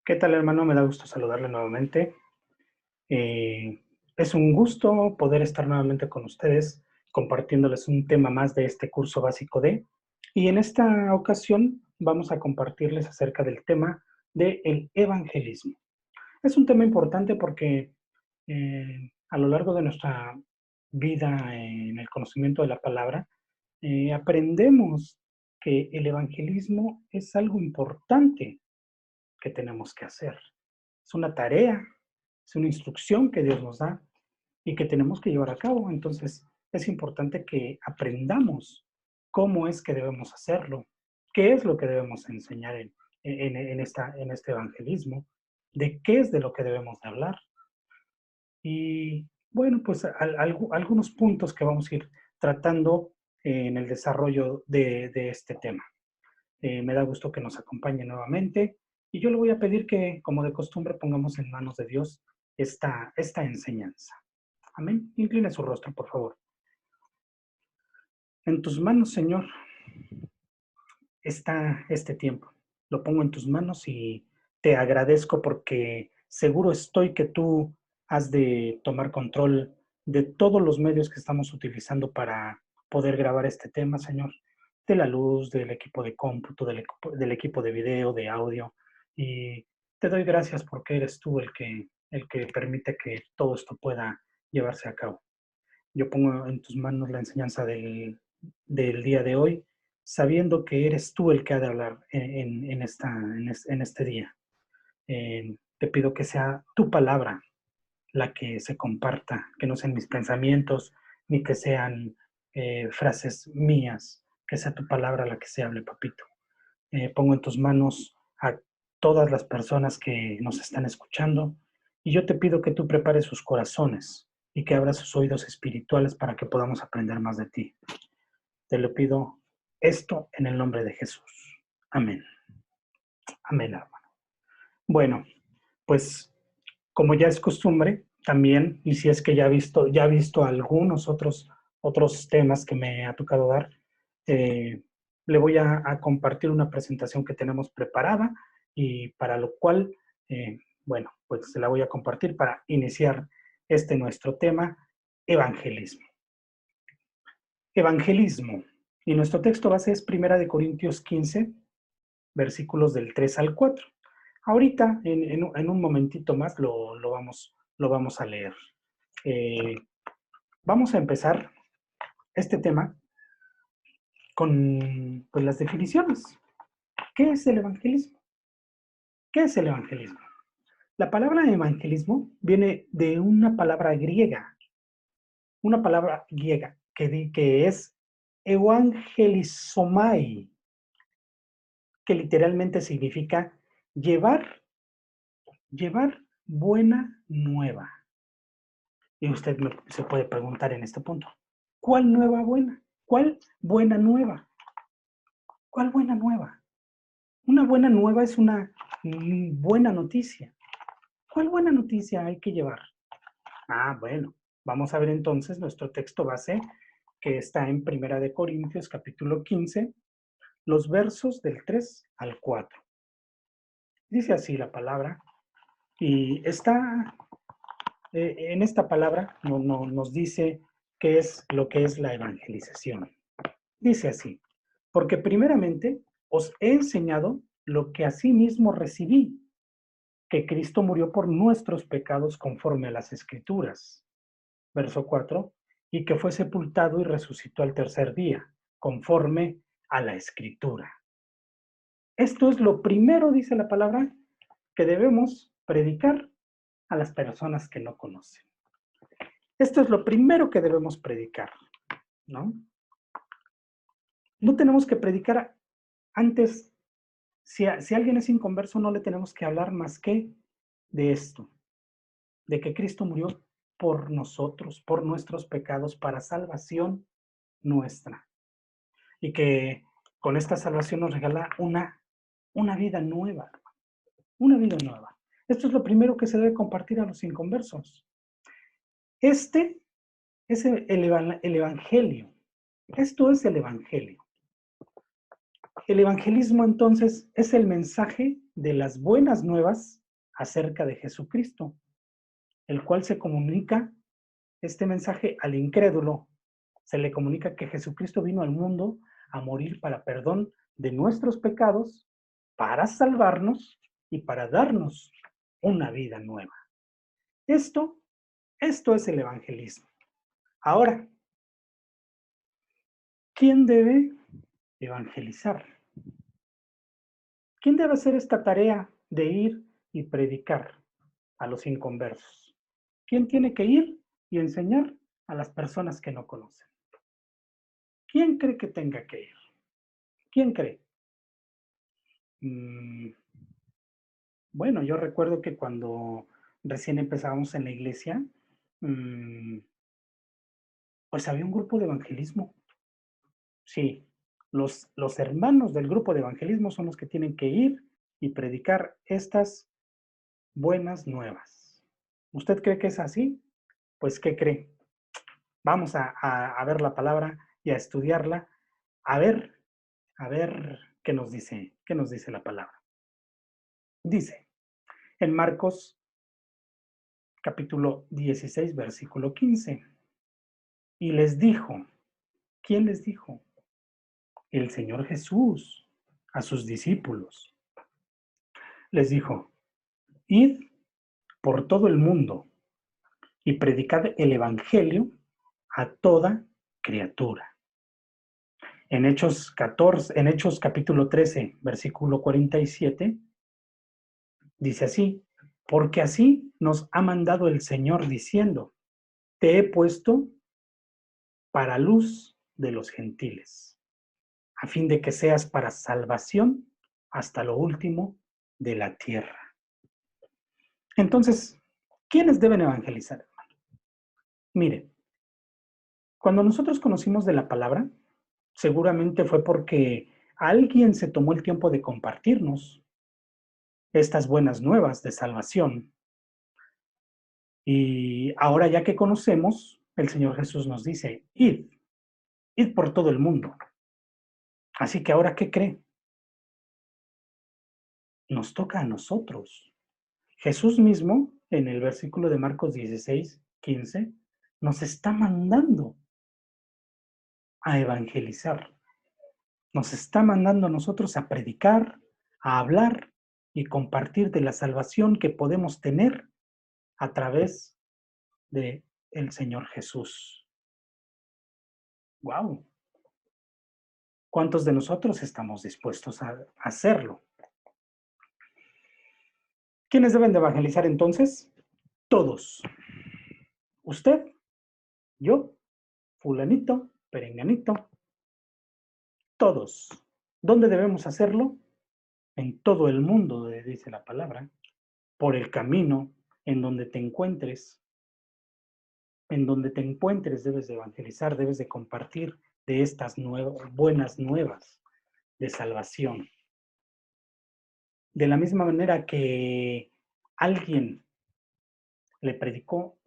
¿Qué tal, hermano? Me da gusto saludarle nuevamente. Eh, es un gusto poder estar nuevamente con ustedes, compartiéndoles un tema más de este curso básico de. Y en esta ocasión vamos a compartirles acerca del tema del evangelismo. Es un tema importante porque a lo largo de nuestra vida en el conocimiento de la palabra, aprendemos que el evangelismo es algo importante que tenemos que hacer. Es una tarea, es una instrucción que Dios nos da y que tenemos que llevar a cabo. Entonces, es importante que aprendamos cómo es que debemos hacerlo, qué es lo que debemos enseñar en este evangelismo, de qué es de lo que debemos de hablar. Y bueno, pues algunos puntos que vamos a ir tratando en el desarrollo de este tema. Me da gusto que nos acompañe nuevamente y yo le voy a pedir que, como de costumbre, pongamos en manos de Dios esta enseñanza. Amén. Incline su rostro, por favor. En tus manos, Señor, está este tiempo. Lo pongo en tus manos y te agradezco porque seguro estoy que tú has de tomar control de todos los medios que estamos utilizando para poder grabar este tema, Señor. De la luz, del equipo de cómputo, del equipo de video, de audio. Y te doy gracias porque eres tú el que permite que todo esto pueda llevarse a cabo. Yo pongo en tus manos la enseñanza del día de hoy, sabiendo que eres tú el que ha de hablar en este día. Te pido que sea tu palabra la que se comparta, que no sean mis pensamientos, ni que sean frases mías, que sea tu palabra la que se hable, papito. Pongo en tus manos a todas las personas que nos están escuchando y yo te pido que tú prepares sus corazones y que abras sus oídos espirituales para que podamos aprender más de ti. Te lo pido esto en el nombre de Jesús. Amén. Amén, hermano. Bueno, pues como ya es costumbre, también, y si es que ya ha visto algunos otros temas que me ha tocado dar, le voy a compartir una presentación que tenemos preparada y para lo cual, bueno, pues se la voy a compartir para iniciar este nuestro tema, evangelismo. Evangelismo. Y nuestro texto base es 1 Corintios 15, versículos del 3 al 4. Ahorita, en un momentito más, lo vamos a leer. Eh, Vamos a empezar este tema con pues, las definiciones. ¿Qué es el evangelismo? ¿Qué es el evangelismo? La palabra evangelismo viene de una palabra griega que es evangelizomai, que literalmente significa llevar, llevar buena nueva. Y usted se puede preguntar en este punto, ¿cuál nueva buena? ¿Cuál buena nueva? ¿Cuál buena nueva? Una buena nueva es una buena noticia. ¿Cuál buena noticia hay que llevar? Ah, bueno, vamos a ver entonces nuestro texto base que está en 1 capítulo 15, los versos del 3 al 4. Dice así la palabra y está en esta palabra nos dice qué es lo que es la evangelización. Dice así, porque primeramente os he enseñado lo que asimismo recibí, que Cristo murió por nuestros pecados conforme a las Escrituras. Verso 4, y que fue sepultado y resucitó al tercer día, conforme a la Escritura. Esto es lo primero, dice la palabra, que debemos predicar a las personas que no conocen. Esto es lo primero que debemos predicar, ¿no? No tenemos que predicar antes, si alguien es inconverso, no le tenemos que hablar más que de esto, de que Cristo murió por nosotros, por nuestros pecados, para salvación nuestra. Y que con esta salvación nos regala una vida nueva, una vida nueva. Esto es lo primero que se debe compartir a los inconversos. Este es el evangelio. Esto es el evangelio. El evangelismo entonces es el mensaje de las buenas nuevas acerca de Jesucristo, el cual se comunica este mensaje al incrédulo. Se le comunica que Jesucristo vino al mundo a morir para perdón de nuestros pecados, para salvarnos y para darnos una vida nueva. Esto es el evangelismo. Ahora, ¿quién debe evangelizar? ¿Quién debe hacer esta tarea de ir y predicar a los inconversos? ¿Quién tiene que ir y enseñar a las personas que no conocen? ¿Quién cree que tenga que ir? ¿Quién cree? Bueno, yo recuerdo que cuando recién empezábamos en la iglesia, pues había un grupo de evangelismo. Sí, los hermanos del grupo de evangelismo son los que tienen que ir y predicar estas buenas nuevas. ¿Usted cree que es así? Pues, ¿qué cree? Vamos a ver la palabra y a estudiarla, a ver qué nos dice la palabra. Dice, en Marcos capítulo 16, versículo 15, y les dijo, ¿quién les dijo? El Señor Jesús a sus discípulos. Les dijo, id por todo el mundo y predicad el evangelio a toda criatura. En Hechos capítulo 13, versículo 47, dice así, porque así nos ha mandado el Señor diciendo, te he puesto para luz de los gentiles, a fin de que seas para salvación hasta lo último de la tierra. Entonces, ¿quiénes deben evangelizar, hermano? Miren, cuando nosotros conocimos de la palabra, seguramente fue porque alguien se tomó el tiempo de compartirnos estas buenas nuevas de salvación. Y ahora ya que conocemos, el Señor Jesús nos dice, id por todo el mundo. Así que ahora, ¿qué cree? Nos toca a nosotros. Jesús mismo, en el versículo de Marcos 16, 15, nos está mandando a evangelizar. Nos está mandando a nosotros a predicar, a hablar y compartir de la salvación que podemos tener a través de el Señor Jesús. ¡Wow! ¿Cuántos de nosotros estamos dispuestos a hacerlo? ¿Quiénes deben de evangelizar entonces? Todos. Usted, yo, fulanito, perenganito, todos. ¿Dónde debemos hacerlo? En todo el mundo, dice la palabra, por el camino en donde te encuentres. En donde te encuentres debes de evangelizar, debes de compartir de estas buenas nuevas de salvación. De la misma manera que alguien le predicó,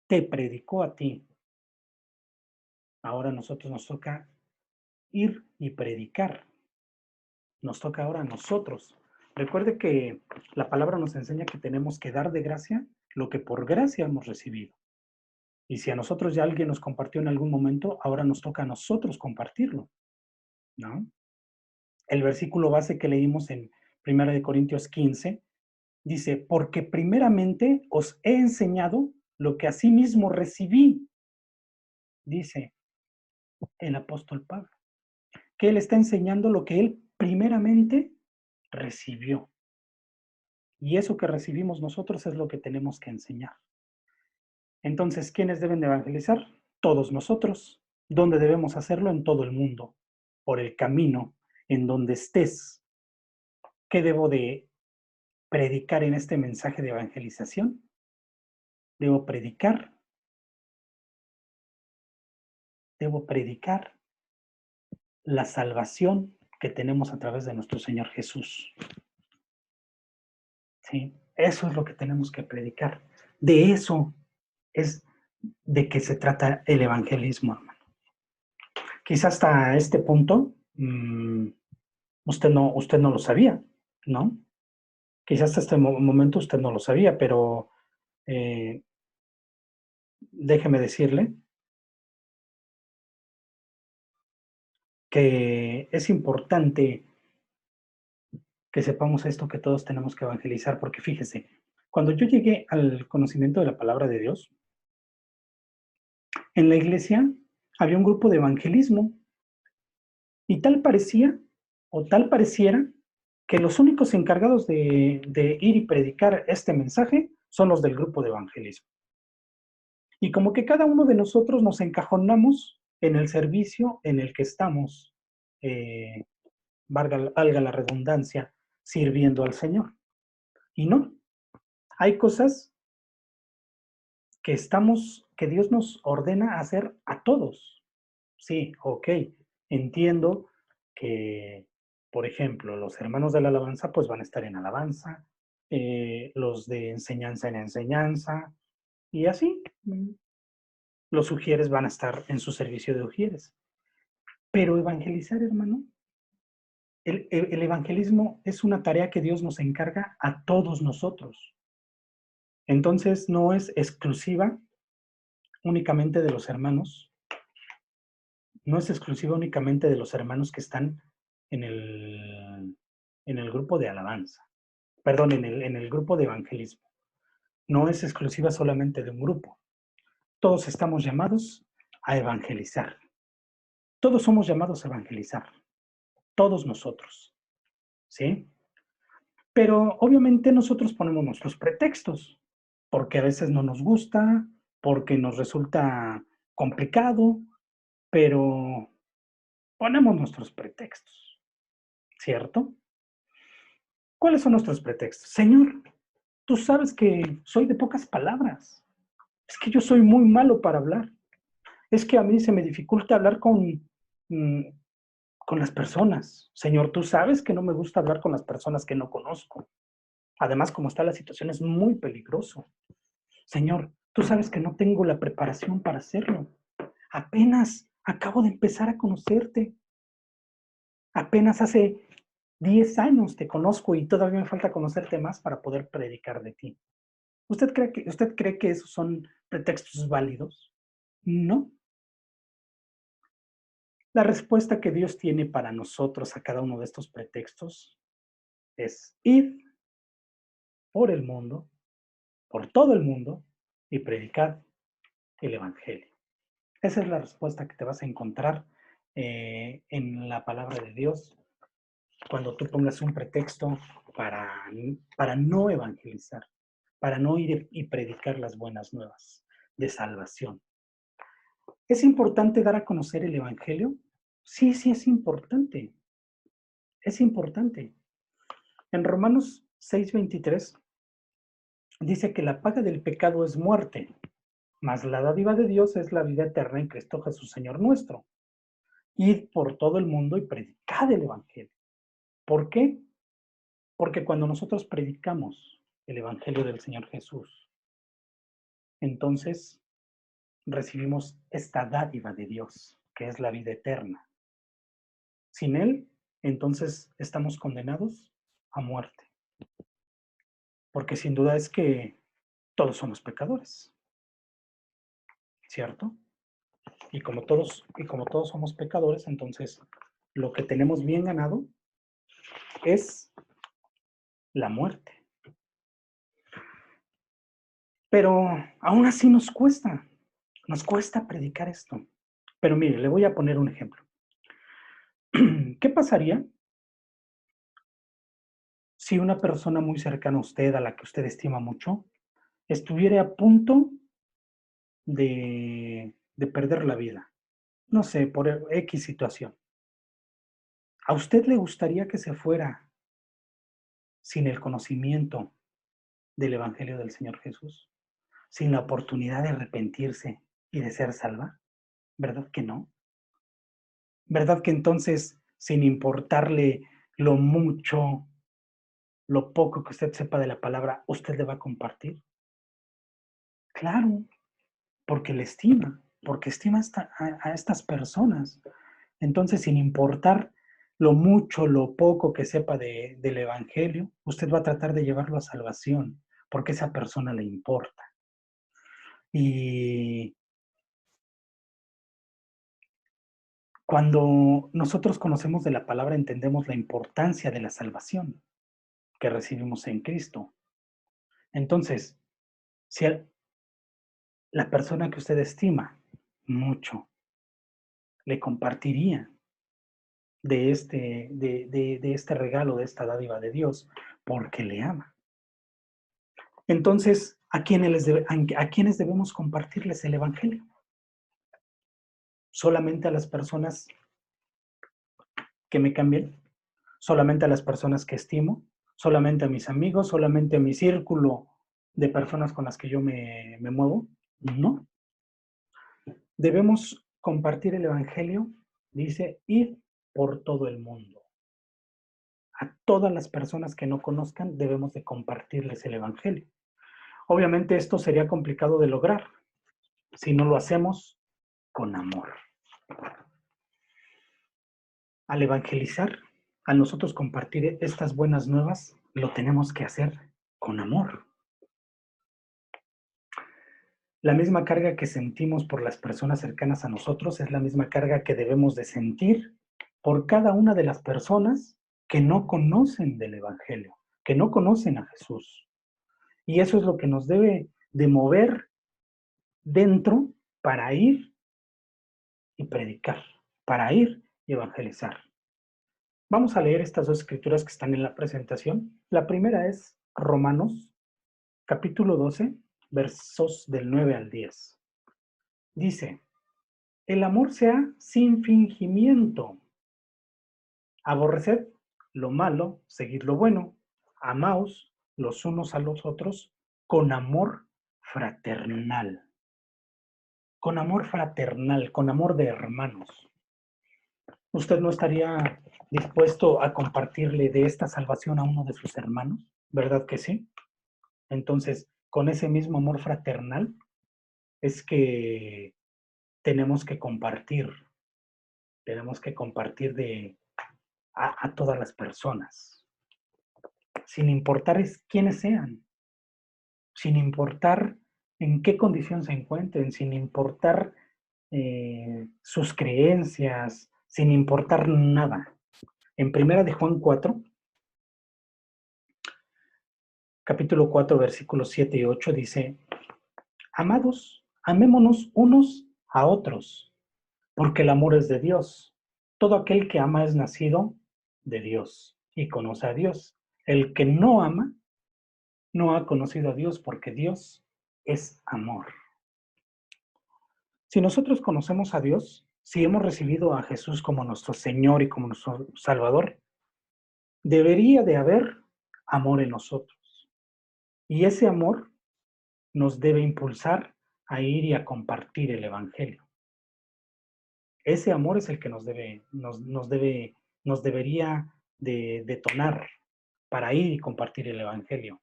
te predicó a ti, ahora a nosotros nos toca ir y predicar. Nos toca ahora a nosotros. Recuerde que la palabra nos enseña que tenemos que dar de gracia lo que por gracia hemos recibido. Y si a nosotros ya alguien nos compartió en algún momento, ahora nos toca a nosotros compartirlo, ¿no? El versículo base que leímos en 1 Corintios 15 dice, porque primeramente os he enseñado lo que asimismo recibí, dice el apóstol Pablo, que él está enseñando lo que él primeramente recibió. Y eso que recibimos nosotros es lo que tenemos que enseñar. Entonces, ¿quiénes deben de evangelizar? Todos nosotros. ¿Dónde debemos hacerlo? En todo el mundo, por el camino, en donde estés. ¿Qué debo de predicar en este mensaje de evangelización? Debo predicar la salvación que tenemos a través de nuestro Señor Jesús. ¿Sí? Eso es lo que tenemos que predicar. De eso es de que se trata el evangelismo, hermano. Quizás hasta este punto usted no lo sabía, ¿no? Quizás hasta este momento usted no lo sabía, pero eh, déjeme decirle que es importante que sepamos esto, que todos tenemos que evangelizar, porque fíjese, cuando yo llegué al conocimiento de la palabra de Dios, en la iglesia había un grupo de evangelismo y tal parecía o tal pareciera que los únicos encargados de ir y predicar este mensaje son los del grupo de evangelismo. Y como que cada uno de nosotros nos encajonamos en el servicio en el que estamos, eh, valga la redundancia, sirviendo al Señor. Y no, hay cosas que Dios nos ordena hacer a todos. Sí, ok, entiendo que, por ejemplo, los hermanos de la alabanza pues van a estar en alabanza, los de enseñanza en enseñanza, y así. Los ujieres van a estar en su servicio de ujieres. Pero evangelizar, hermano, el evangelismo es una tarea que Dios nos encarga a todos nosotros. Entonces no es exclusiva únicamente de los hermanos, no es exclusiva únicamente de los hermanos que están en el grupo de alabanza, perdón, en el grupo de evangelismo. No es exclusiva solamente de un grupo. Todos estamos llamados a evangelizar. Todos somos llamados a evangelizar. Todos nosotros. ¿Sí? Pero obviamente nosotros ponemos nuestros pretextos, porque a veces no nos gusta, porque nos resulta complicado, pero ponemos nuestros pretextos, ¿cierto? ¿Cuáles son nuestros pretextos? Señor, tú sabes que soy de pocas palabras. Es que yo soy muy malo para hablar. Es que a mí se me dificulta hablar mm, con las personas. Señor, tú sabes que no me gusta hablar con las personas que no conozco. Además, como está la situación, es muy peligroso. Señor, tú sabes que no tengo la preparación para hacerlo. Apenas acabo de empezar a conocerte. Apenas hace 10 años te conozco y todavía me falta conocerte más para poder predicar de ti. ¿Usted cree que esos son pretextos válidos? No. La respuesta que Dios tiene para nosotros a cada uno de estos pretextos es ir por el mundo, por todo el mundo, y predicar el Evangelio. Esa es la respuesta que te vas a encontrar en la palabra de Dios cuando tú pongas un pretexto para no evangelizar, para no ir y predicar las buenas nuevas de salvación. ¿Es importante dar a conocer el Evangelio? Sí, sí, es importante. Es importante. En Romanos 6:23 dice que la paga del pecado es muerte, mas la dádiva de Dios es la vida eterna en Cristo Jesús, Señor nuestro. Id por todo el mundo y predicad el Evangelio. ¿Por qué? Porque cuando nosotros predicamos el Evangelio del Señor Jesús, entonces recibimos esta dádiva de Dios, que es la vida eterna. Sin Él, entonces estamos condenados a muerte, porque sin duda es que todos somos pecadores, ¿cierto? Y como todos somos pecadores, entonces lo que tenemos bien ganado es la muerte. Pero aún así nos cuesta predicar esto. Pero mire, le voy a poner un ejemplo. ¿Qué pasaría si una persona muy cercana a usted, a la que usted estima mucho, estuviera a punto de perder la vida? No sé, por X situación. ¿A usted le gustaría que se fuera sin el conocimiento del Evangelio del Señor Jesús? Sin la oportunidad de arrepentirse y de ser salva? ¿Verdad que no? ¿Verdad que entonces, sin importarle lo mucho, lo poco que usted sepa de la palabra, usted le va a compartir? Claro, porque le estima, porque estima a estas personas. Entonces, sin importar lo mucho, lo poco que sepa del Evangelio, usted va a tratar de llevarlo a salvación, porque esa persona le importa. Y cuando nosotros conocemos de la palabra, entendemos la importancia de la salvación que recibimos en Cristo. Entonces, si la persona que usted estima mucho le compartiría de este regalo, de esta dádiva de Dios, porque le ama. Entonces, ¿a quiénes debemos compartirles el Evangelio? ¿Solamente a las personas que me cambian? ¿Solamente a las personas que estimo? ¿Solamente a mis amigos? ¿Solamente a mi círculo de personas con las que yo me muevo? No. Debemos compartir el Evangelio, dice, ir por todo el mundo. A todas las personas que no conozcan debemos de compartirles el Evangelio. Obviamente esto sería complicado de lograr si no lo hacemos con amor. Al evangelizar, al nosotros compartir estas buenas nuevas, lo tenemos que hacer con amor. La misma carga que sentimos por las personas cercanas a nosotros es la misma carga que debemos de sentir por cada una de las personas que no conocen del Evangelio, que no conocen a Jesús. Y eso es lo que nos debe de mover dentro para ir y predicar, para ir y evangelizar. Vamos a leer estas dos escrituras que están en la presentación. La primera es Romanos, capítulo 12, versos del 9 al 10. Dice, el amor sea sin fingimiento. Aborreced lo malo, seguid lo bueno. Amaos los unos a los otros con amor fraternal. Con amor fraternal, con amor de hermanos. ¿Usted no estaría dispuesto a compartirle de esta salvación a uno de sus hermanos? ¿Verdad que sí? Entonces, con ese mismo amor fraternal es que tenemos que compartir a todas las personas, sin importar quiénes sean, sin importar en qué condición se encuentren, sin importar sus creencias, sin importar nada. En primera de Juan 4, capítulo 4, versículos 7 y 8 dice, amados, amémonos unos a otros, porque el amor es de Dios. Todo aquel que ama es nacido de Dios y conoce a Dios. El que no ama no ha conocido a Dios porque Dios es amor. Si nosotros conocemos a Dios, si hemos recibido a Jesús como nuestro Señor y como nuestro Salvador, debería de haber amor en nosotros. Y ese amor nos debe impulsar a ir y a compartir el Evangelio. Ese amor es el que nos debería de detonar para ir y compartir el Evangelio.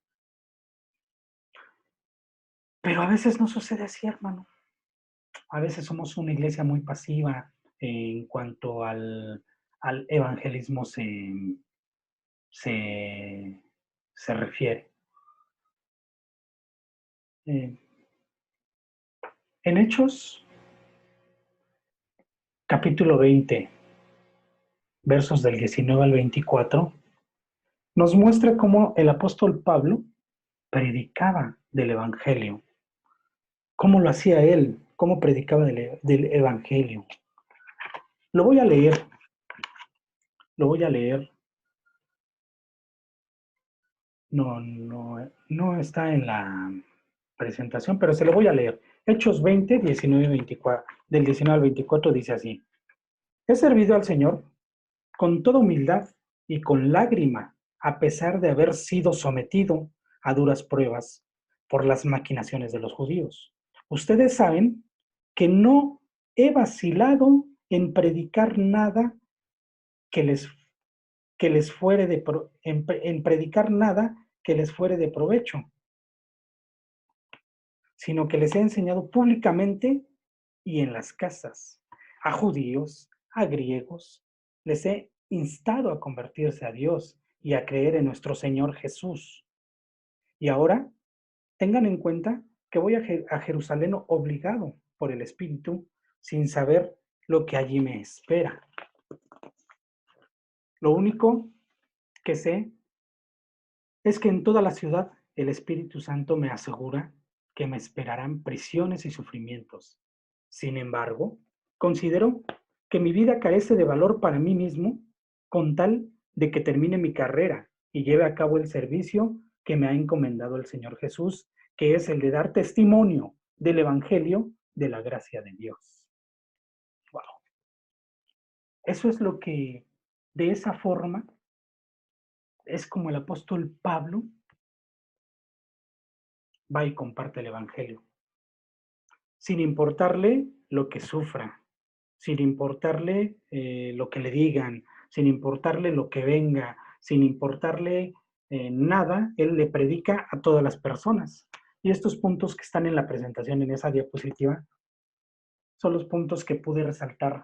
Pero a veces no sucede así, hermano. A veces somos una iglesia muy pasiva en cuanto al evangelismo se refiere. En Hechos, capítulo 20, versos del 19 al 24, nos muestra cómo el apóstol Pablo predicaba del Evangelio. ¿Cómo lo hacía él? ¿Cómo predicaba del Evangelio? Lo voy a leer, lo voy a leer. No está en la presentación, pero se lo voy a leer. Hechos 20, 19 y 24, del 19 al 24 dice así. He servido al Señor con toda humildad y con lágrima, a pesar de haber sido sometido a duras pruebas por las maquinaciones de los judíos. Ustedes saben que no he vacilado en predicar nada que les fuere en predicar nada que les fuere de provecho, sino que les he enseñado públicamente y en las casas, a judíos, a griegos, les he instado a convertirse a Dios y a creer en nuestro Señor Jesús. Y ahora tengan en cuenta que voy a Jerusalén obligado por el Espíritu, sin saber lo que allí me espera. Lo único que sé es que en toda la ciudad el Espíritu Santo me asegura que me esperarán prisiones y sufrimientos. Sin embargo, considero que mi vida carece de valor para mí mismo con tal de que termine mi carrera y lleve a cabo el servicio que me ha encomendado el Señor Jesús, que es el de dar testimonio del Evangelio de la gracia de Dios. Wow. Eso es lo que, de esa forma, es como el apóstol Pablo va y comparte el Evangelio, sin importarle lo que sufra, sin importarle lo que le digan, sin importarle lo que venga, sin importarle nada, él le predica a todas las personas. Y estos puntos que están en la presentación, en esa diapositiva, son los puntos que pude resaltar,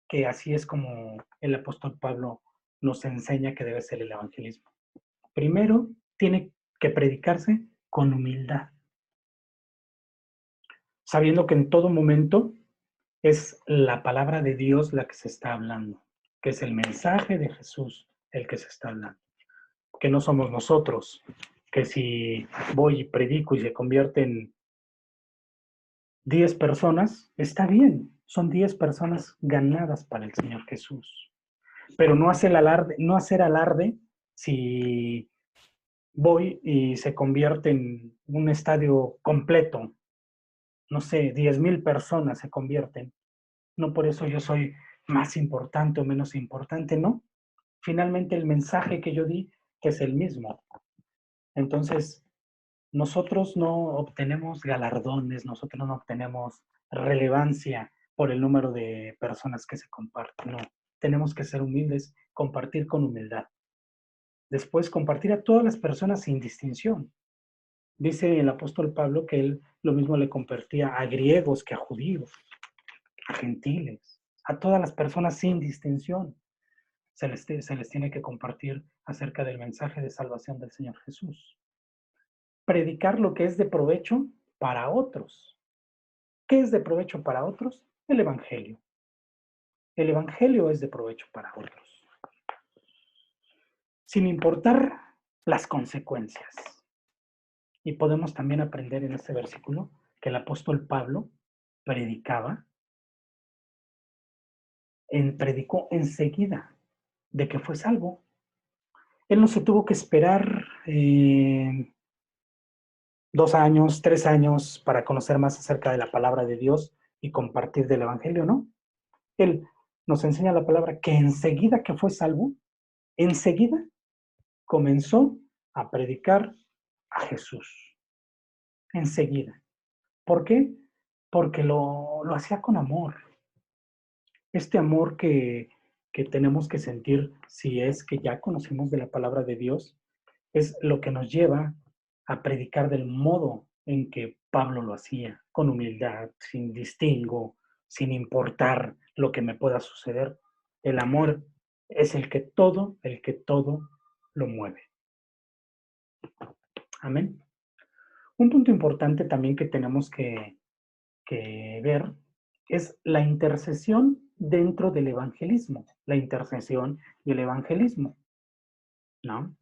que así es como el apóstol Pablo nos enseña que debe ser el evangelismo. Primero, tiene que predicarse con humildad, sabiendo que en todo momento es la palabra de Dios la que se está hablando, que es el mensaje de Jesús el que se está hablando, que no somos nosotros, que si voy y predico y se convierte en 10 personas, está bien, son 10 personas ganadas para el Señor Jesús, pero no hacer alarde si voy y se convierte en un estadio completo, no sé, 10,000 personas se convierten. No por eso yo soy más importante o menos importante, ¿no? Finalmente el mensaje que yo di es el mismo. Entonces, nosotros no obtenemos galardones, nosotros no obtenemos relevancia por el número de personas que se comparten, no. Tenemos que ser humildes, compartir con humildad. Después, compartir a todas las personas sin distinción. Dice el apóstol Pablo que él lo mismo le compartía a griegos que a judíos, a gentiles, a todas las personas sin distinción. Se les tiene que compartir acerca del mensaje de salvación del Señor Jesús. Predicar lo que es de provecho para otros. ¿Qué es de provecho para otros? El Evangelio. El Evangelio es de provecho para otros, sin importar las consecuencias. Y podemos también aprender en este versículo que el apóstol Pablo predicó enseguida de que fue salvo. Él no se tuvo que esperar 2 años, 3 años para conocer más acerca de la palabra de Dios y compartir del Evangelio, ¿no? Él nos enseña la palabra que enseguida que fue salvo, enseguida comenzó a predicar a Jesús. Enseguida. ¿Por qué? Porque lo hacía con amor. Este amor que tenemos que sentir si es que ya conocemos de la palabra de Dios, es lo que nos lleva a predicar del modo en que Pablo lo hacía, con humildad, sin distingo, sin importar lo que me pueda suceder. El amor es el que todo lo mueve. Amén. Un punto importante también que tenemos que ver es la intercesión dentro del evangelismo, la intercesión y el evangelismo, ¿no?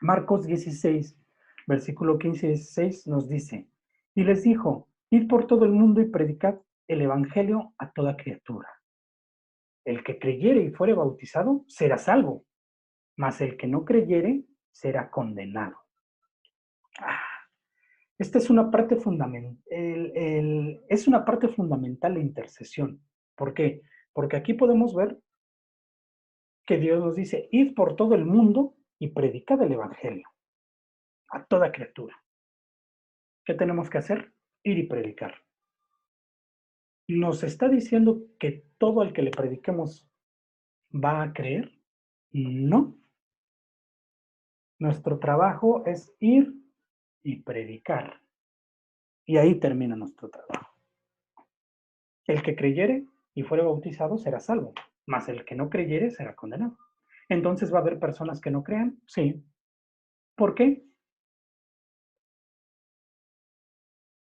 Marcos 16, versículo 15 y 16 nos dice, y les dijo, id por todo el mundo y predicad el evangelio a toda criatura. El que creyere y fuere bautizado será salvo, mas el que no creyere será condenado. Esta es una parte fundamental, es una parte fundamental la intercesión. ¿Por qué? Porque aquí podemos ver que Dios nos dice, id por todo el mundo y predicad el evangelio a toda criatura. ¿Qué tenemos que hacer? Ir y predicar. ¿Nos está diciendo que todo el que le prediquemos va a creer? No. Nuestro trabajo es ir y predicar. Y ahí termina nuestro trabajo. El que creyere y fuere bautizado será salvo, mas el que no creyere será condenado. Entonces, ¿va a haber personas que no crean? Sí. ¿Por qué?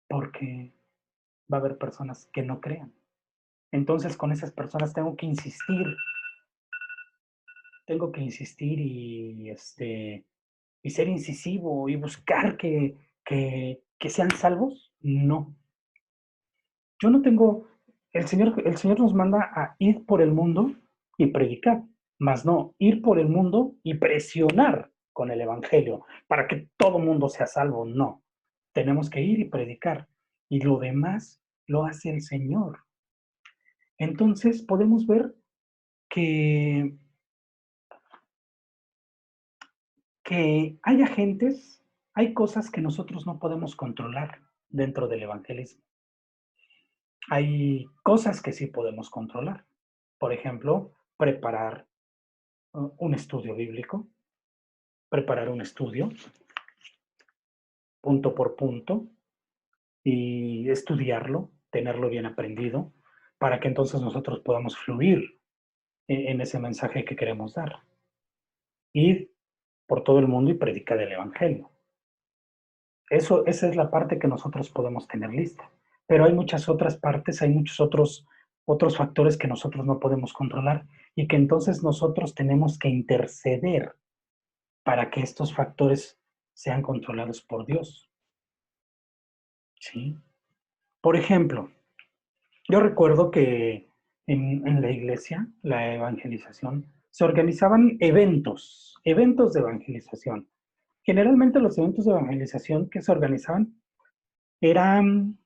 Porque va a haber personas que no crean. Entonces, con esas personas tengo que insistir y ser incisivo y buscar que sean salvos. No, yo no tengo, el Señor nos manda a ir por el mundo y predicar, más no ir por el mundo y presionar con el Evangelio para que todo mundo sea salvo. No, tenemos que ir y predicar y lo demás lo hace el Señor. Entonces podemos ver que, que hay agentes, hay cosas que nosotros no podemos controlar dentro del evangelismo. Hay cosas que sí podemos controlar. Por ejemplo, preparar un estudio bíblico, preparar un estudio punto por punto y estudiarlo, tenerlo bien aprendido, para que entonces nosotros podamos fluir en ese mensaje que queremos dar. Ir por todo el mundo y predicar el evangelio. Esa es la parte que nosotros podemos tener lista. Pero hay muchas otras partes, hay muchos otros factores que nosotros no podemos controlar y que entonces nosotros tenemos que interceder para que estos factores sean controlados por Dios. ¿Sí? Por ejemplo, yo recuerdo que en la iglesia, la evangelización, se organizaban eventos de evangelización. Generalmente los eventos de evangelización que se organizaban eran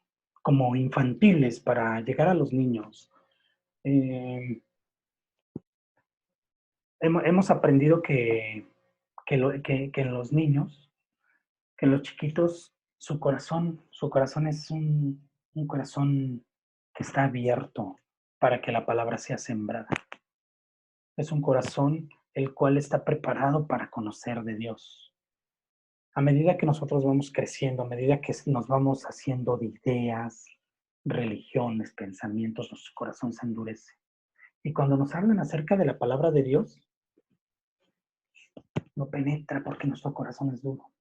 como infantiles para llegar a los niños. Eh, hemos aprendido que en los niños, que en los chiquitos, su corazón es un corazón que está abierto para que la palabra sea sembrada. Es un corazón el cual está preparado para conocer de Dios. A medida que nosotros vamos creciendo, a medida que nos vamos haciendo de ideas, religiones, pensamientos, nuestro corazón se endurece. Y cuando nos hablan acerca de la palabra de Dios, no penetra porque nuestro corazón es duro.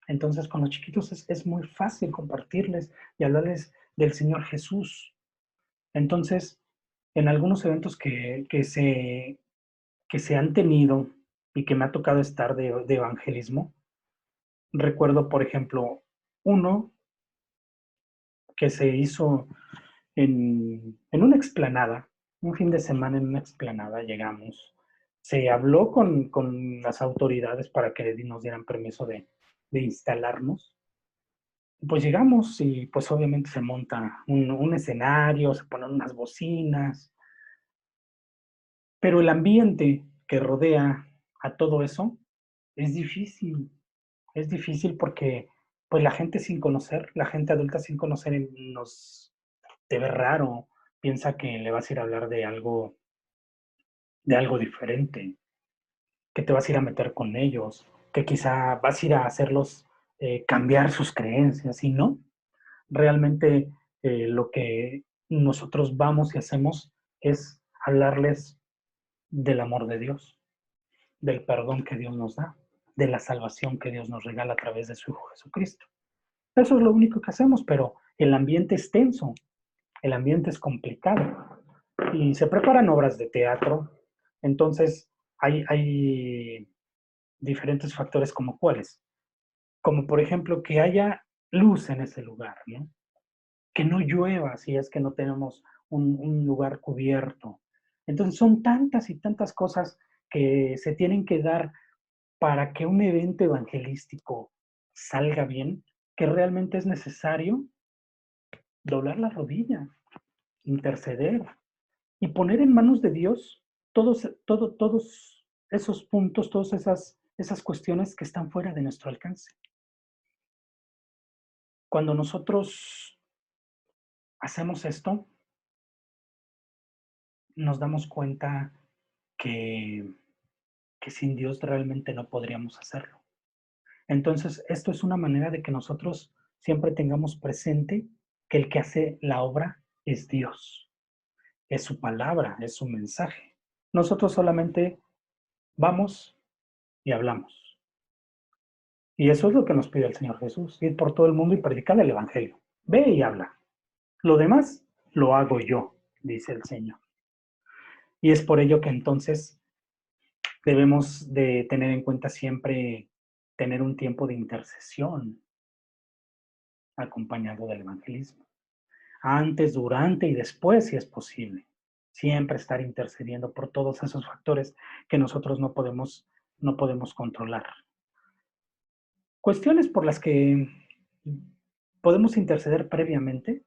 Entonces, con los chiquitos es muy fácil compartirles y hablarles del Señor Jesús. Entonces, en algunos eventos que se han tenido y que me ha tocado estar de evangelismo, recuerdo, por ejemplo, uno que se hizo en una explanada, un fin de semana en una explanada llegamos. Se habló con las autoridades para que nos dieran permiso de instalarnos. Pues llegamos y pues obviamente se monta un escenario, se ponen unas bocinas, pero el ambiente que rodea a todo eso es difícil. Es difícil porque pues la gente sin conocer, la gente adulta sin conocer nos te ve raro, piensa que le vas a ir a hablar de algo diferente, que te vas a ir a meter con ellos, que quizá vas a ir a hacerlos cambiar sus creencias y no. Realmente lo que nosotros vamos y hacemos es hablarles del amor de Dios, del perdón que Dios nos da, de la salvación que Dios nos regala a través de su Hijo Jesucristo. Eso es lo único que hacemos, pero el ambiente es tenso, el ambiente es complicado y se preparan obras de teatro. Entonces, hay diferentes factores como cuáles, como por ejemplo que haya luz en ese lugar, ¿no? Que no llueva si es que no tenemos un lugar cubierto. Entonces, son tantas y tantas cosas que se tienen que dar para que un evento evangelístico salga bien, que realmente es necesario doblar la rodilla, interceder y poner en manos de Dios todos esos puntos, todas esas cuestiones que están fuera de nuestro alcance. Cuando nosotros hacemos esto, nos damos cuenta que, que sin Dios realmente no podríamos hacerlo. Entonces, esto es una manera de que nosotros siempre tengamos presente que el que hace la obra es Dios, es su palabra, es su mensaje. Nosotros solamente vamos y hablamos. Y eso es lo que nos pide el Señor Jesús, ir por todo el mundo y predicar el Evangelio. Ve y habla. Lo demás lo hago yo, dice el Señor. Y es por ello que entonces debemos de tener en cuenta siempre tener un tiempo de intercesión acompañado del evangelismo. Antes, durante y después, si es posible. Siempre estar intercediendo por todos esos factores que nosotros no podemos controlar. Cuestiones por las que podemos interceder previamente,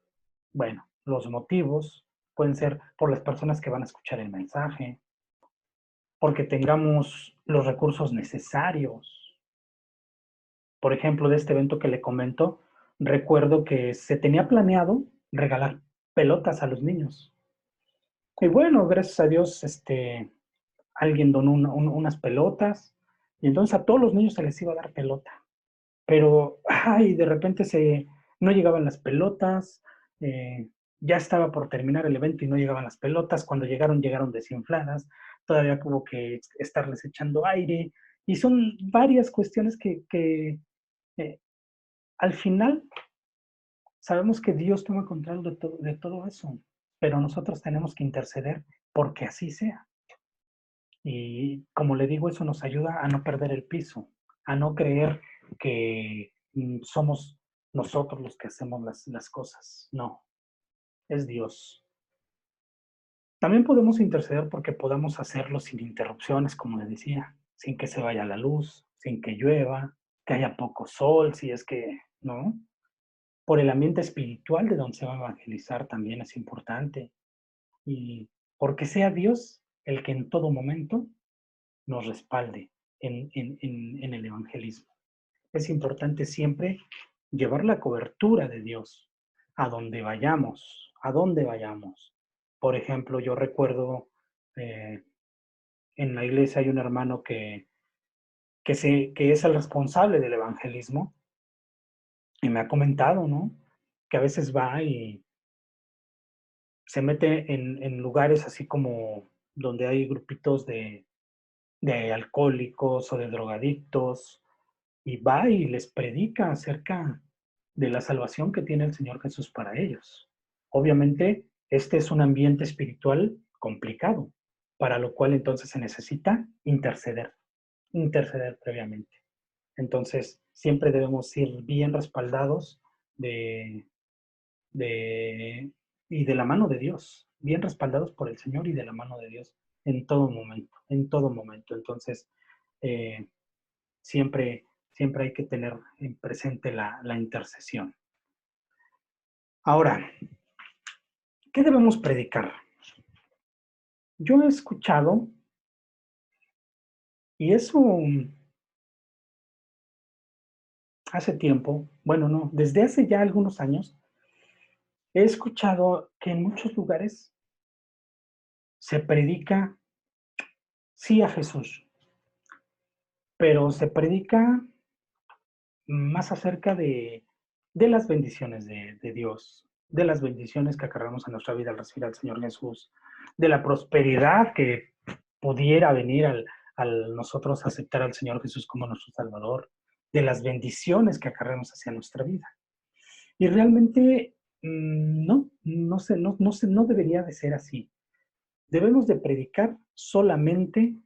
bueno, los motivos pueden ser por las personas que van a escuchar el mensaje, porque tengamos los recursos necesarios. Por ejemplo, de este evento que le comento, recuerdo que se tenía planeado regalar pelotas a los niños. Y bueno, gracias a Dios, alguien donó unas pelotas y entonces a todos los niños se les iba a dar pelota. Pero, ay, de repente no llegaban las pelotas, ya estaba por terminar el evento y no llegaban las pelotas. Cuando llegaron, llegaron desinfladas, todavía hubo que estarles echando aire. Y son varias cuestiones que al final sabemos que Dios toma control de todo eso, pero nosotros tenemos que interceder porque así sea. Y como le digo, eso nos ayuda a no perder el piso, a no creer que somos nosotros los que hacemos las cosas. No, es Dios. También podemos interceder porque podamos hacerlo sin interrupciones, como le decía, sin que se vaya la luz, sin que llueva, que haya poco sol, si es que, ¿no? Por el ambiente espiritual de donde se va a evangelizar también es importante. Y porque sea Dios el que en todo momento nos respalde en el evangelismo. Es importante siempre llevar la cobertura de Dios a donde vayamos, a donde vayamos. Por ejemplo, yo recuerdo en la iglesia hay un hermano que es el responsable del evangelismo y me ha comentado, ¿no? Que a veces va y se mete en lugares así como donde hay grupitos de alcohólicos o de drogadictos y va y les predica acerca de la salvación que tiene el Señor Jesús para ellos. Obviamente, este es un ambiente espiritual complicado, para lo cual entonces se necesita interceder previamente. Entonces, siempre debemos ir bien respaldados de, de, y de la mano de Dios, bien respaldados por el Señor y de la mano de Dios en todo momento, en todo momento. Entonces, eh, siempre hay que tener en presente la intercesión. Ahora, ¿qué debemos predicar? Yo he escuchado, y eso hace tiempo, bueno, no, desde hace ya algunos años, he escuchado que en muchos lugares se predica sí a Jesús, pero se predica más acerca de las bendiciones de Dios, de las bendiciones que acarreamos en nuestra vida al recibir al Señor Jesús, de la prosperidad que pudiera venir al nosotros aceptar al Señor Jesús como nuestro Salvador, de las bendiciones que acarreamos hacia nuestra vida. Y realmente no debería de ser así. Debemos de predicar solamente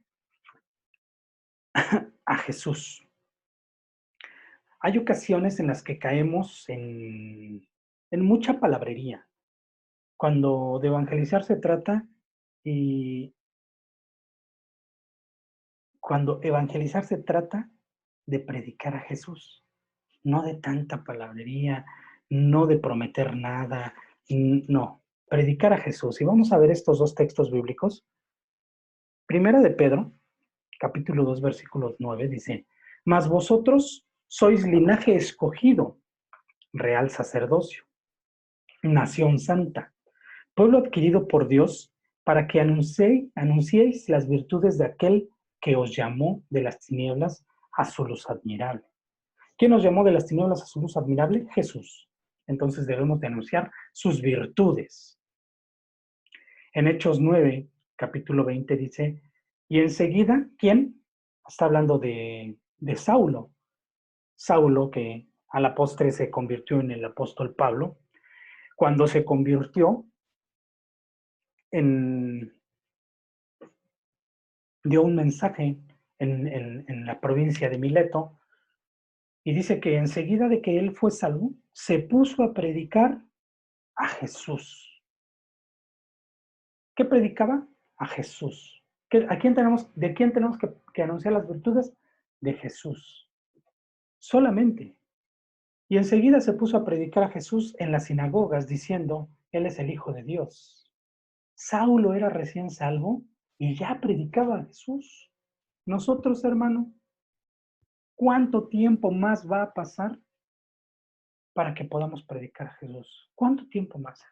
a Jesús. Hay ocasiones en las que caemos en mucha palabrería. Cuando de evangelizar se trata y cuando evangelizar se trata de predicar a Jesús, no de tanta palabrería, no de prometer nada, no, predicar a Jesús. Y vamos a ver estos dos textos bíblicos. Primera de Pedro, capítulo 2, versículo 9, dice, mas vosotros sois linaje escogido, real sacerdocio, nación santa, pueblo adquirido por Dios, para que anunciéis las virtudes de aquel que os llamó de las tinieblas a su luz admirable. ¿Quién nos llamó de las tinieblas a su luz admirable? Jesús. Entonces debemos de anunciar sus virtudes. En Hechos 9, capítulo 20 dice, y enseguida, ¿quién? Está hablando de Saulo. Saulo, que a la postre se convirtió en el apóstol Pablo, cuando se convirtió, en, dio un mensaje en la provincia de Mileto, y dice que enseguida de que él fue salvo, se puso a predicar a Jesús. ¿Qué predicaba? A Jesús. ¿A quién tenemos, ¿De quién tenemos que anunciar las virtudes? De Jesús. Solamente. Y enseguida se puso a predicar a Jesús en las sinagogas, diciendo, Él es el Hijo de Dios. Saulo era recién salvo y ya predicaba a Jesús. Nosotros, hermano, ¿cuánto tiempo más va a pasar para que podamos predicar a Jesús? ¿Cuánto tiempo más?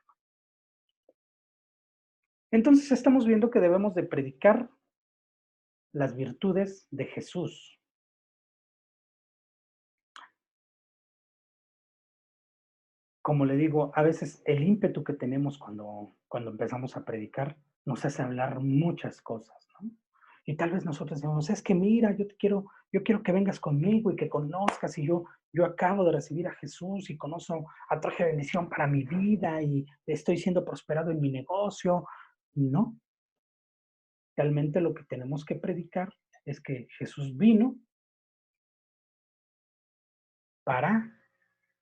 Entonces estamos viendo que debemos de predicar las virtudes de Jesús. Como le digo, a veces el ímpetu que tenemos cuando empezamos a predicar nos hace hablar muchas cosas, ¿no? Y tal vez nosotros decimos, es que mira, yo quiero que vengas conmigo y que conozcas, y yo acabo de recibir a Jesús y atraje bendición para mi vida y estoy siendo prosperado en mi negocio. No, realmente lo que tenemos que predicar es que Jesús vino para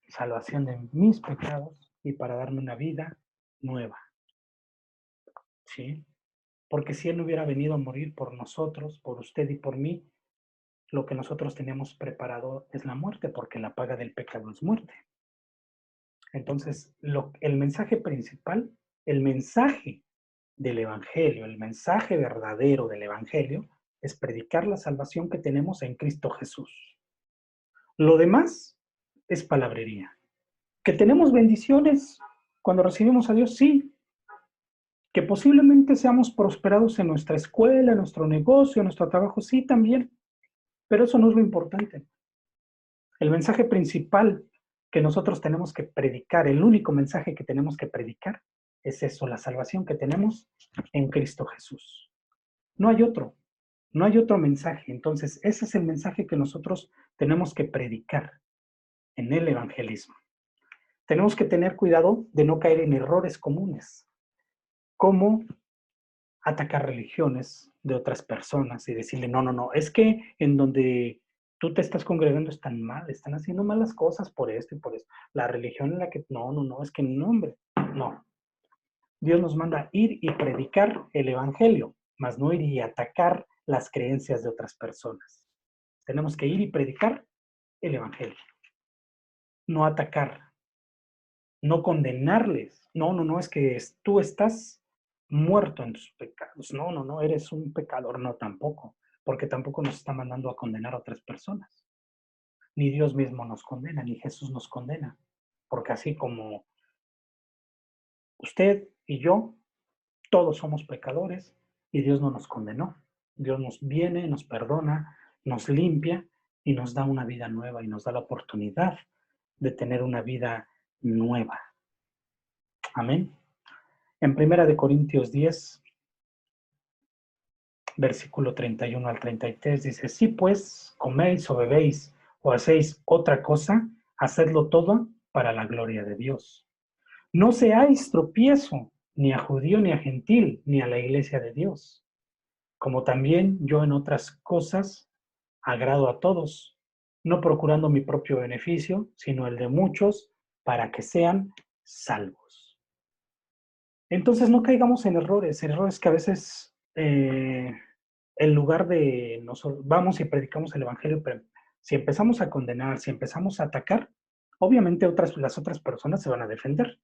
salvación de mis pecados y para darme una vida nueva, ¿sí? Porque si Él no hubiera venido a morir por nosotros, por usted y por mí, lo que nosotros teníamos preparado es la muerte, porque la paga del pecado es muerte. Entonces, el mensaje principal, el mensaje del Evangelio, el mensaje verdadero del Evangelio, es predicar la salvación que tenemos en Cristo Jesús. Lo demás es palabrería. ¿Que tenemos bendiciones cuando recibimos a Dios? Sí. Que posiblemente seamos prosperados en nuestra escuela, en nuestro negocio, en nuestro trabajo, sí también, pero eso no es lo importante. El mensaje principal que nosotros tenemos que predicar, el único mensaje que tenemos que predicar, es eso, la salvación que tenemos en Cristo Jesús. No hay otro, no hay otro mensaje. Entonces, ese es el mensaje que nosotros tenemos que predicar en el evangelismo. Tenemos que tener cuidado de no caer en errores comunes, como atacar religiones de otras personas y decirle, no, no, no, es que en donde tú te estás congregando están mal, están haciendo malas cosas por esto y por eso. La religión en la que, no, no, no, es que no, hombre, no. Dios nos manda ir y predicar el evangelio, más no ir y atacar las creencias de otras personas. Tenemos que ir y predicar el evangelio, no atacar, no condenarles. No, no, no, es que tú estás muerto en tus pecados. No, no, no, eres un pecador. No, tampoco, porque tampoco nos está mandando a condenar a otras personas. Ni Dios mismo nos condena, ni Jesús nos condena. Porque así como usted y yo, todos somos pecadores y Dios no nos condenó. Dios nos viene, nos perdona, nos limpia y nos da una vida nueva y nos da la oportunidad de tener una vida nueva. Amén. En 1 Corintios 10, versículo 31 al 33, dice, si pues coméis o bebéis o hacéis otra cosa, hacedlo todo para la gloria de Dios. No seáis tropiezo ni a judío ni a gentil, ni a la iglesia de Dios. Como también yo en otras cosas agrado a todos, no procurando mi propio beneficio, sino el de muchos, para que sean salvos. Entonces no caigamos en errores que a veces en lugar de nosotros vamos y predicamos el evangelio, pero si empezamos a condenar, si empezamos a atacar, obviamente las otras personas se van a defender.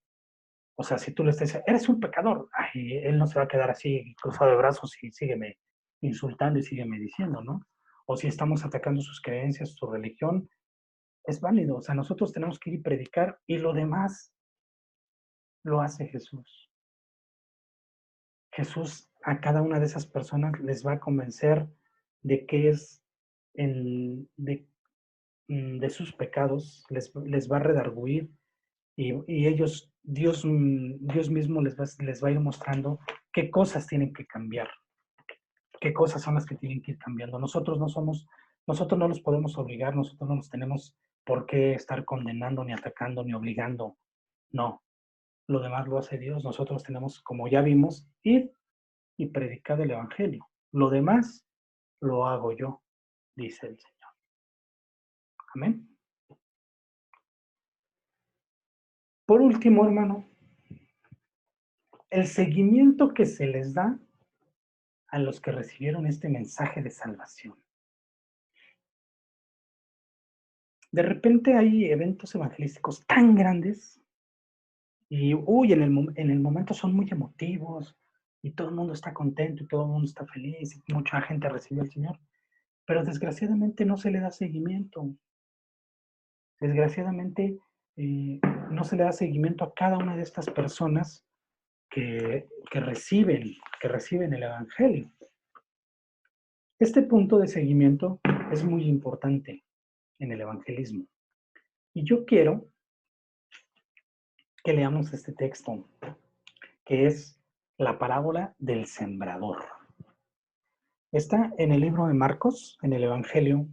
O sea, si tú le estás diciendo, eres un pecador, ay, él no se va a quedar así cruzado de brazos y sígueme insultando y sígueme diciendo, ¿no? O si estamos atacando sus creencias, su religión, es válido. O sea, nosotros tenemos que ir y predicar y lo demás lo hace Jesús. Jesús a cada una de esas personas les va a convencer de qué es de sus pecados, les va a redarguir y ellos Dios mismo les va a ir mostrando qué cosas tienen que cambiar, qué cosas son las que tienen que ir cambiando. Nosotros no los podemos obligar, nosotros no nos tenemos por qué estar condenando, ni atacando, ni obligando. No, lo demás lo hace Dios. Nosotros tenemos, como ya vimos, ir y predicar el Evangelio. Lo demás lo hago yo, dice el Señor. Amén. Por último, hermano, el seguimiento que se les da a los que recibieron este mensaje de salvación. De repente hay eventos evangelísticos tan grandes y, en el momento son muy emotivos y todo el mundo está contento y todo el mundo está feliz y mucha gente recibió al Señor, pero desgraciadamente no se le da seguimiento. Desgraciadamente no se le da seguimiento a cada una de estas personas que reciben el Evangelio. Este punto de seguimiento es muy importante en el evangelismo. Y yo quiero que leamos este texto, que es la parábola del sembrador. Está en el libro de Marcos, en el Evangelio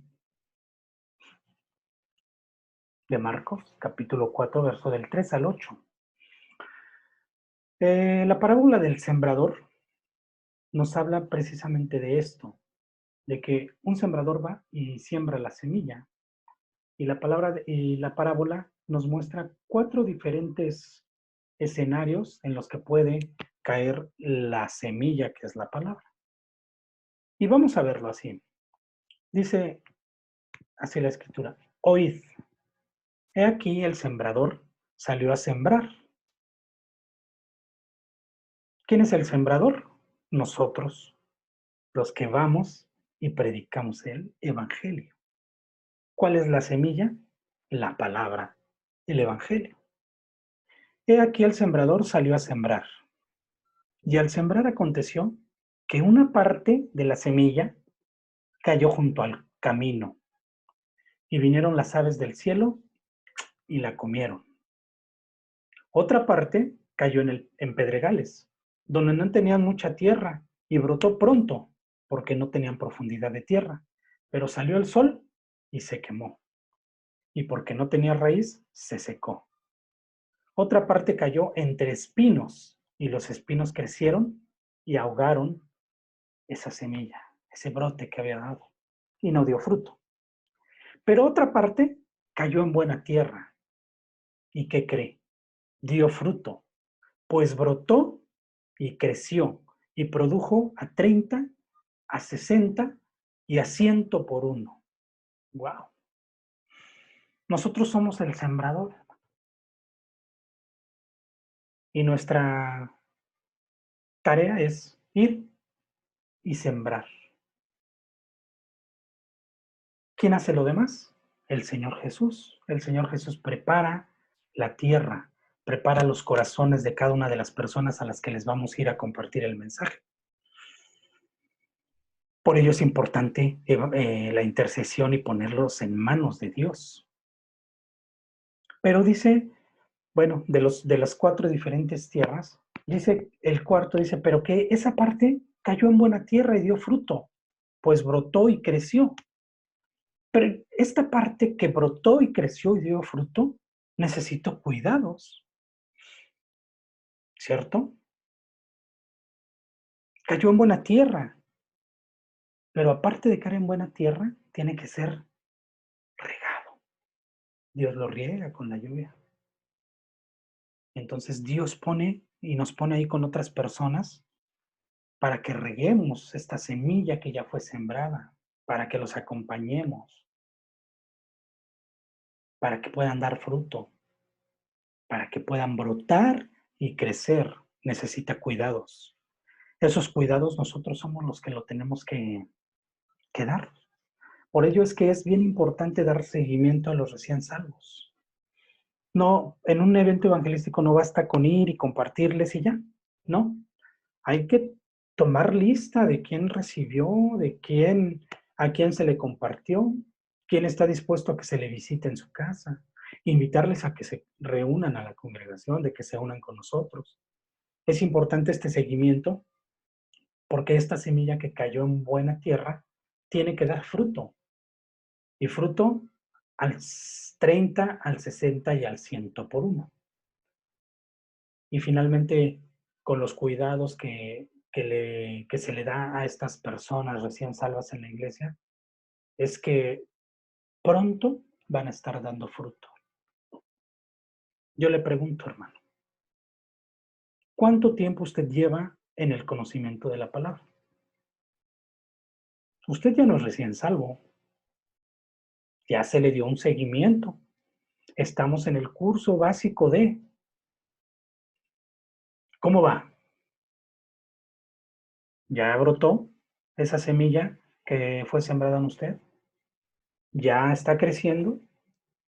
de Marcos, capítulo 4, verso del 3 al 8. La parábola del sembrador nos habla precisamente de esto, de que un sembrador va y siembra la semilla. Y la parábola nos muestra 4 diferentes escenarios en los que puede caer la semilla, que es la palabra. Y vamos a verlo así. Dice así la escritura: oíd, he aquí el sembrador salió a sembrar. ¿Quién es el sembrador? Nosotros, los que vamos y predicamos el evangelio. ¿Cuál es la semilla? La palabra, el evangelio. He aquí el sembrador salió a sembrar. Y al sembrar aconteció que una parte de la semilla cayó junto al camino, y vinieron las aves del cielo y la comieron. Otra parte cayó en pedregales, donde no tenían mucha tierra, y brotó pronto, porque no tenían profundidad de tierra. Pero salió el sol y se quemó, y porque no tenía raíz, se secó. Otra parte cayó entre espinos, y los espinos crecieron y ahogaron esa semilla, ese brote que había dado, y no dio fruto. Pero otra parte cayó en buena tierra. ¿Y qué cree? Dio fruto, pues brotó y creció y produjo a 30, a 60 y a 100 por uno. ¡Wow! Nosotros somos el sembrador y nuestra tarea es ir y sembrar. ¿Quién hace lo demás? El Señor Jesús. El Señor Jesús prepara la tierra, prepara los corazones de cada una de las personas a las que les vamos a ir a compartir el mensaje. Por ello es importante la intercesión y ponerlos en manos de Dios. Pero dice, bueno, de las 4 diferentes tierras, dice el cuarto, dice, pero que esa parte cayó en buena tierra y dio fruto, pues brotó y creció. Pero esta parte que brotó y creció y dio fruto, necesitó cuidados, ¿cierto? Cayó en buena tierra, pero aparte de caer en buena tierra, tiene que ser regado. Dios lo riega con la lluvia. Entonces Dios pone y nos pone ahí con otras personas para que reguemos esta semilla que ya fue sembrada, para que los acompañemos, para que puedan dar fruto, para que puedan brotar y crecer. Necesita cuidados. Esos cuidados nosotros somos los que lo tenemos que dar. Por ello es que es bien importante dar seguimiento a los recién salvos. No, en un evento evangelístico no basta con ir y compartirles y ya, no. Hay que tomar lista de quién recibió, a quién se le compartió, quién está dispuesto a que se le visite en su casa, invitarles a que se reúnan a la congregación, de que se unan con nosotros. Es importante este seguimiento porque esta semilla que cayó en buena tierra tiene que dar fruto. Y fruto al 30, al 60 y al 100 por uno. Y finalmente, con los cuidados que se le da a estas personas recién salvas en la iglesia, es que pronto van a estar dando fruto. Yo le pregunto, hermano, ¿cuánto tiempo usted lleva en el conocimiento de la palabra? Usted ya no es recién salvo, ya se le dio un seguimiento. Estamos en el curso básico de... ¿Cómo va? ¿Ya brotó esa semilla que fue sembrada en usted? ¿Ya está creciendo?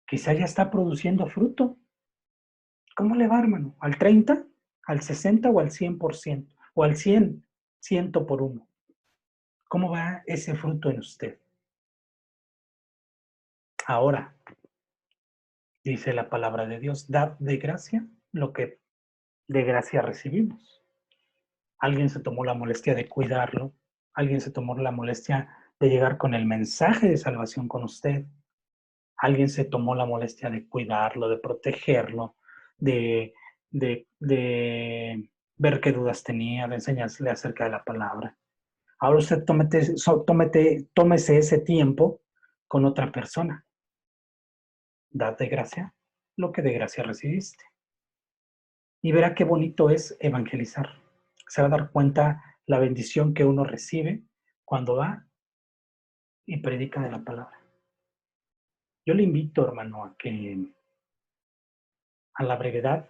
Quizá ya está produciendo fruto. ¿Cómo le va, hermano? ¿Al 30? ¿Al 60 o al 100%? ¿O al 100? 100 por uno. ¿Cómo va ese fruto en usted? Ahora, dice la palabra de Dios, dad de gracia lo que de gracia recibimos. Alguien se tomó la molestia de cuidarlo, alguien se tomó la molestia de llegar con el mensaje de salvación con usted, alguien se tomó la molestia de cuidarlo, de protegerlo, de, de ver qué dudas tenía, de enseñarle acerca de la palabra. Ahora usted tómese ese tiempo con otra persona. Dad de gracia lo que de gracia recibiste. Y verá qué bonito es evangelizar. Se va a dar cuenta la bendición que uno recibe cuando va y predica de la palabra. Yo le invito, hermano, a que a la brevedad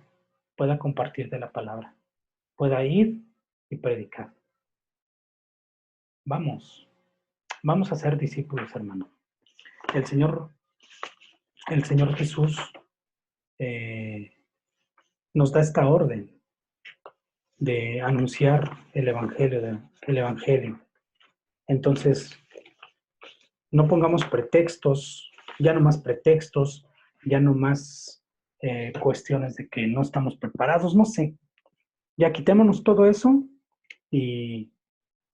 pueda compartir de la palabra, pueda ir y predicar. Vamos a ser discípulos, hermano. El Señor, el Señor Jesús nos da esta orden de anunciar el Evangelio. Entonces, no pongamos pretextos, ya no más pretextos, ya no más cuestiones de que no estamos preparados, no sé. Ya quitémonos todo eso y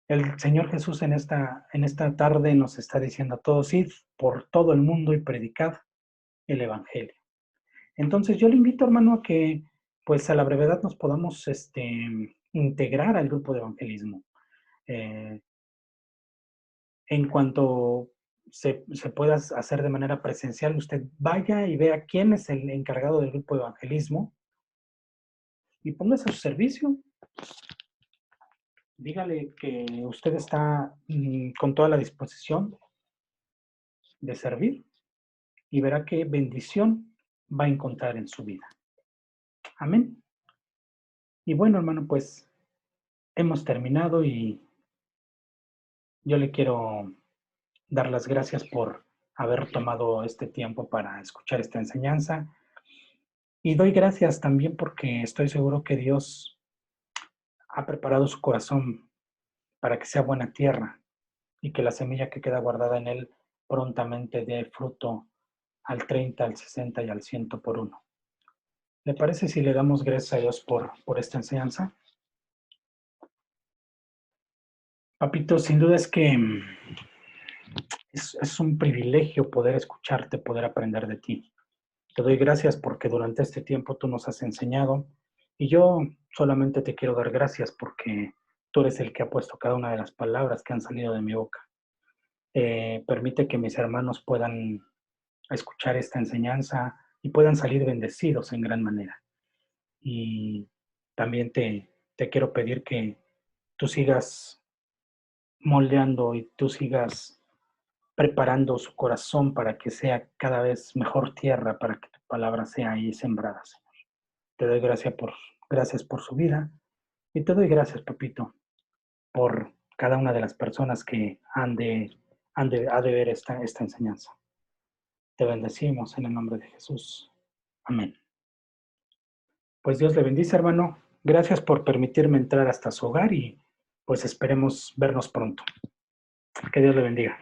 el Señor Jesús en esta tarde nos está diciendo a todos, id por todo el mundo y predicad el Evangelio. Entonces yo le invito, hermano, a que pues a la brevedad nos podamos integrar al grupo de evangelismo. En cuanto se pueda hacer de manera presencial, usted vaya y vea quién es el encargado del grupo de evangelismo y póngase a su servicio. Dígale que usted está con toda la disposición de servir y verá qué bendición va a encontrar en su vida. Amén. Y bueno, hermano, pues hemos terminado y yo le quiero dar las gracias por haber tomado este tiempo para escuchar esta enseñanza. Y doy gracias también porque estoy seguro que Dios ha preparado su corazón para que sea buena tierra y que la semilla que queda guardada en él prontamente dé fruto al 30, al 60 y al 100 por uno. ¿Le parece si le damos gracias a Dios por esta enseñanza? Papito, sin duda es que es un privilegio poder escucharte, poder aprender de ti. Te doy gracias porque durante este tiempo tú nos has enseñado y yo solamente te quiero dar gracias porque tú eres el que ha puesto cada una de las palabras que han salido de mi boca. Permite que mis hermanos puedan escuchar esta enseñanza y puedan salir bendecidos en gran manera. Y también te quiero pedir que tú sigas moldeando y tú sigas preparando su corazón para que sea cada vez mejor tierra, para que tu palabra sea ahí sembrada, Señor. Te doy gracias por su vida y te doy gracias, papito, por cada una de las personas que ha de ver esta enseñanza. Te bendecimos en el nombre de Jesús. Amén. Pues Dios le bendice, hermano. Gracias por permitirme entrar hasta su hogar y pues esperemos vernos pronto. Que Dios le bendiga.